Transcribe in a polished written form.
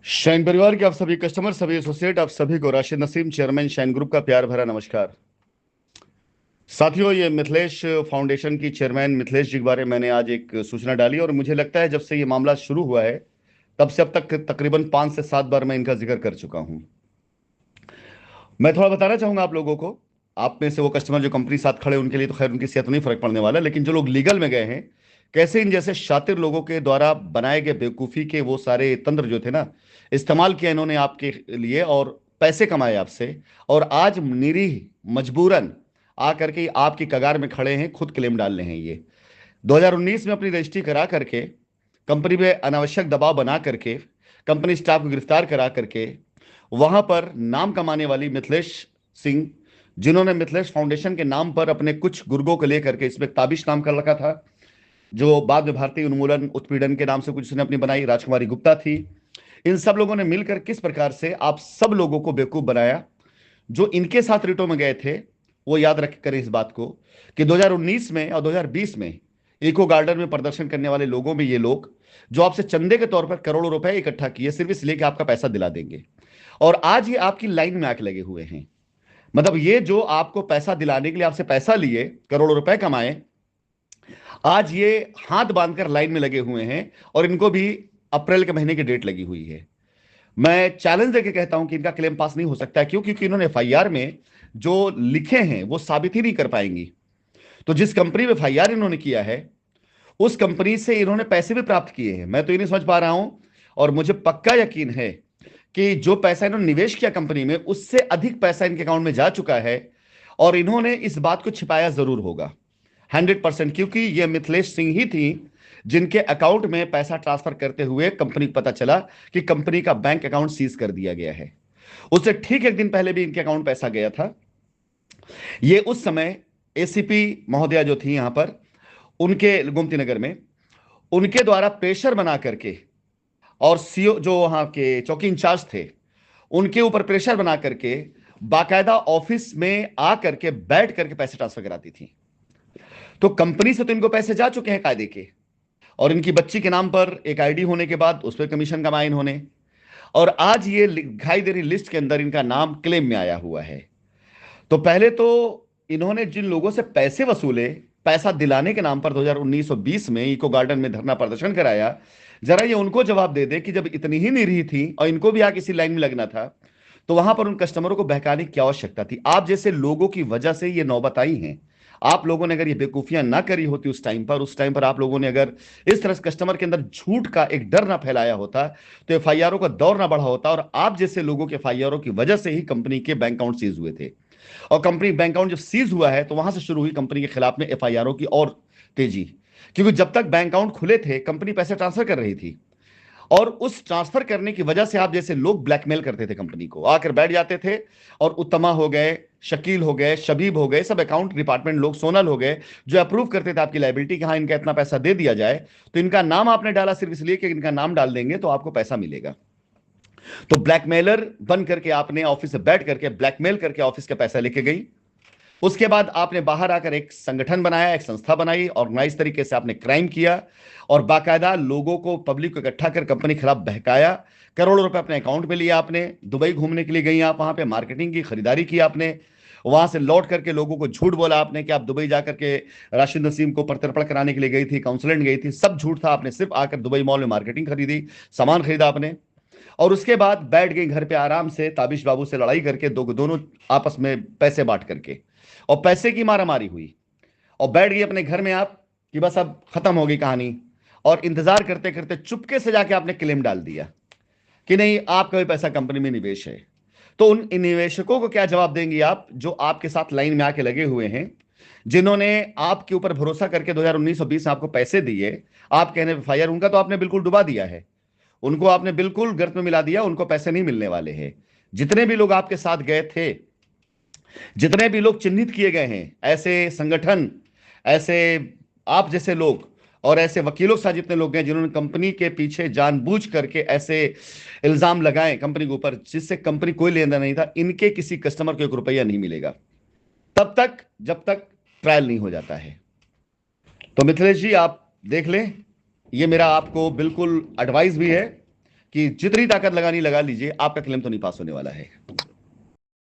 Shine परिवार के आप सभी कस्टमर, सभी एसोसिएट, आप सभी को Rashid Naseem, chairman shine group का प्यार भरा नमस्कार। साथियों, ये मिथिलेश फाउंडेशन की चेयरमैन मिथिलेश जी के बारे में मैंने आज एक सूचना डाली और मुझे लगता है जब से ये मामला शुरू हुआ है तब से अब तक तकरीबन 5 से 7 बार मैं इनका जिक्र कर चुका हूं। मैं थोड़ा बताना चाहूंगा आप लोगों को। आप में से वो कस्टमर जो कंपनी साथ खड़े हैं, उनके लिए तो खैर उनकी सेहत नहीं फर्क पड़ने वाला, लेकिन जो लोग लीगल में गए हैं, कैसे इन जैसे शातिर लोगों के द्वारा बनाए गए बेवकूफ़ी के वो सारे तंत्र जो थे ना, इस्तेमाल किया इन्होंने आपके लिए और पैसे कमाए आपसे। और आज निरीह मजबूरन आकर के आपकी कगार में खड़े हैं, खुद क्लेम डाल रहे हैं। ये 2019 में अपनी रजिस्ट्री करा करके कंपनी पे अनावश्यक दबाव बना करके कंपनी स्टाफ को गिरफ्तार करा करके वहां पर नाम कमाने वाली मिथिलेश सिंह, जिन्होंने मिथिलेश फाउंडेशन के नाम पर अपने कुछ गुर्गों को लेकर के इसमें ताबिश नाम कर रखा था, जो बाद में भारतीय उन्मूलन उत्पीड़न के नाम से कुछ उसने अपनी बनाई, राजकुमारी गुप्ता थी। इन सब लोगों ने मिलकर किस प्रकार से आप सब लोगों को बेवकूफ बनाया। जो इनके साथ रिटो में गए थे वो याद रख करें इस बात को कि 2019 में और 2020 में इको गार्डन में प्रदर्शन करने वाले लोगों में ये लोग जो आपसे चंदे के तौर पर करोड़ों रुपए इकट्ठा किए सिर्फ इसलिए कि आपका पैसा दिला देंगे, और आज ये आपकी लाइन में आके लगे हुए हैं। मतलब ये जो आपको पैसा दिलाने के लिए आपसे पैसा लिए, करोड़ों रुपए कमाए, आज ये हाथ बांधकर लाइन में लगे हुए हैं और इनको भी अप्रैल के महीने की डेट लगी हुई है। मैं चैलेंज देके कहता हूं कि इनका क्लेम पास नहीं हो सकता। क्यों? क्योंकि इन्होंने एफआईआर में जो लिखे हैं वो साबित ही नहीं कर पाएंगी। तो जिस कंपनी में एफआईआर इन्होंने किया है उस कंपनी से इन्होंने पैसे भी प्राप्त किए हैं। मैं तो ये नहीं समझ पा रहा हूं, और मुझे पक्का यकीन है कि जो पैसा इन्होंने निवेश किया कंपनी में उससे अधिक पैसा इनके अकाउंट में जा चुका है, और इन्होंने इस बात को छिपाया जरूर होगा 100%। क्योंकि ये मिथिलेश सिंह ही थी जिनके अकाउंट में पैसा ट्रांसफर करते हुए कंपनी को पता चला कि कंपनी का बैंक अकाउंट सीज कर दिया गया है। उससे ठीक एक दिन पहले भी इनके अकाउंट पैसा गया था। ये उस समय एसीपी महोदया जो थी यहां पर, उनके गोमती नगर में, उनके द्वारा प्रेशर बना करके, और सीओ जो वहां के चौकी इंचार्ज थे उनके ऊपर प्रेशर बना करके बाकायदा ऑफिस में आ करके बैठ करके पैसे ट्रांसफर कराती थी। तो कंपनी से तो इनको पैसे जा चुके हैं कायदे के, और इनकी बच्ची के नाम पर एक आईडी होने के बाद उस पर कमीशन कमाया इन्होंने, और आज ये दिखाई दे रही लिस्ट के अंदर इनका नाम क्लेम में आया हुआ है। तो पहले तो इन्होंने जिन लोगों से पैसे वसूले पैसा दिलाने के नाम पर 2019 और 20 में इको गार्डन में धरना प्रदर्शन कराया, जरा ये उनको जवाब दे दे कि जब इतनी ही निरीह थी और इनको भी आके किसी लाइन में लगना था तो वहां पर उन कस्टमरों को बहकाने की क्या आवश्यकता थी। आप जैसे लोगों की वजह से ये नौबत आई है। आप लोगों ने अगर ये बेवकूफियां ना करी होती उस टाइम पर आप लोगों ने अगर इस तरह से कस्टमर के अंदर झूठ का एक डर ना फैलाया होता तो एफआईआरों का दौर ना बढ़ा होता, और आप जैसे लोगों के एफआईआरों की वजह से ही कंपनी के बैंक अकाउंट सीज हुए थे। और कंपनी बैंक अकाउंट जब सीज हुआ है तो वहां से शुरू हुई कंपनी के खिलाफ में एफआईआरों की और तेजी। क्योंकि जब तक बैंक अकाउंट खुले थे कंपनी पैसे ट्रांसफर कर रही थी, और उस ट्रांसफर करने की वजह से आप जैसे लोग ब्लैकमेल करते थे कंपनी को, आकर बैठ जाते थे और उत्तमा हो गए, शकील हो गए, शबीब हो गए, सब अकाउंट डिपार्टमेंट लोग, सोनल हो गए, जो अप्रूव करते थे आपकी लाइबिलिटी कि हाँ इनका इतना पैसा दे दिया जाए। तो इनका नाम आपने डाला सिर्फ इसलिए कि इनका नाम डाल देंगे तो आपको पैसा मिलेगा। तो ब्लैकमेलर बन करके आपने ऑफिस से बैठ करके ब्लैकमेल करके ऑफिस का पैसा लेके गई। उसके बाद आपने बाहर आकर एक संगठन बनाया, एक संस्था बनाई, ऑर्गेनाइज तरीके से आपने क्राइम किया और बाकायदा लोगों को, पब्लिक को इकट्ठा कर कंपनी के खिलाफ बहकाया। करोड़ों रुपए अपने अकाउंट में लिया आपने। दुबई घूमने के लिए गई आप, वहां पे मार्केटिंग की, खरीदारी की आपने। वहां से लौट करके लोगों को झूठ बोला आपने कि आप दुबई जाकर के राशिद नसीम को प्रत्यर्पण कराने के लिए गई थी, काउंसलेंट गई थी। सब झूठ था। आपने सिर्फ आकर दुबई मॉल में मार्केटिंग खरीदी, सामान खरीदा आपने, और उसके बाद बैठ गई घर पे आराम से ताबिश बाबू से लड़ाई करके, दोनों आपस में पैसे बांट करके, और पैसे की मारामारी हुई, और बैठ गई अपने घर में आप कि बस अब खत्म हो गई कहानी। और इंतजार करते करते चुपके से जाके आपने क्लेम डाल दिया कि नहीं, आपका भी पैसा कंपनी में निवेश है। तो उन निवेशकों को क्या जवाब देंगे आप, जो आपके साथ लाइन में आके लगे हुए हैं, जिन्होंने आपके ऊपर भरोसा करके 2019 और 20 में आपको पैसे दिए। आप कहने एफआईआर उनका तो आपने बिल्कुल डुबा दिया है, उनको आपने बिल्कुल गर्त में मिला दिया, उनको पैसे नहीं मिलने वाले हैं। जितने भी लोग आपके साथ गए थे, जितने भी लोग चिन्हित किए गए हैं, ऐसे संगठन, ऐसे आप जैसे लोग और ऐसे वकीलों के साथ जितने लोग हैं जिन्होंने कंपनी के पीछे जानबूझ करके ऐसे इल्जाम लगाए कंपनी के ऊपर जिससे कंपनी कोई लेना नहीं था, इनके किसी कस्टमर को 1 रुपया नहीं मिलेगा तब तक जब तक ट्रायल नहीं हो जाता है। तो मिथिलेश जी, आप देख लें, ये मेरा आपको बिल्कुल एडवाइस भी है कि जितनी ताकत लगानी लगा लीजिए, आपका क्लेम तो नहीं पास होने वाला है।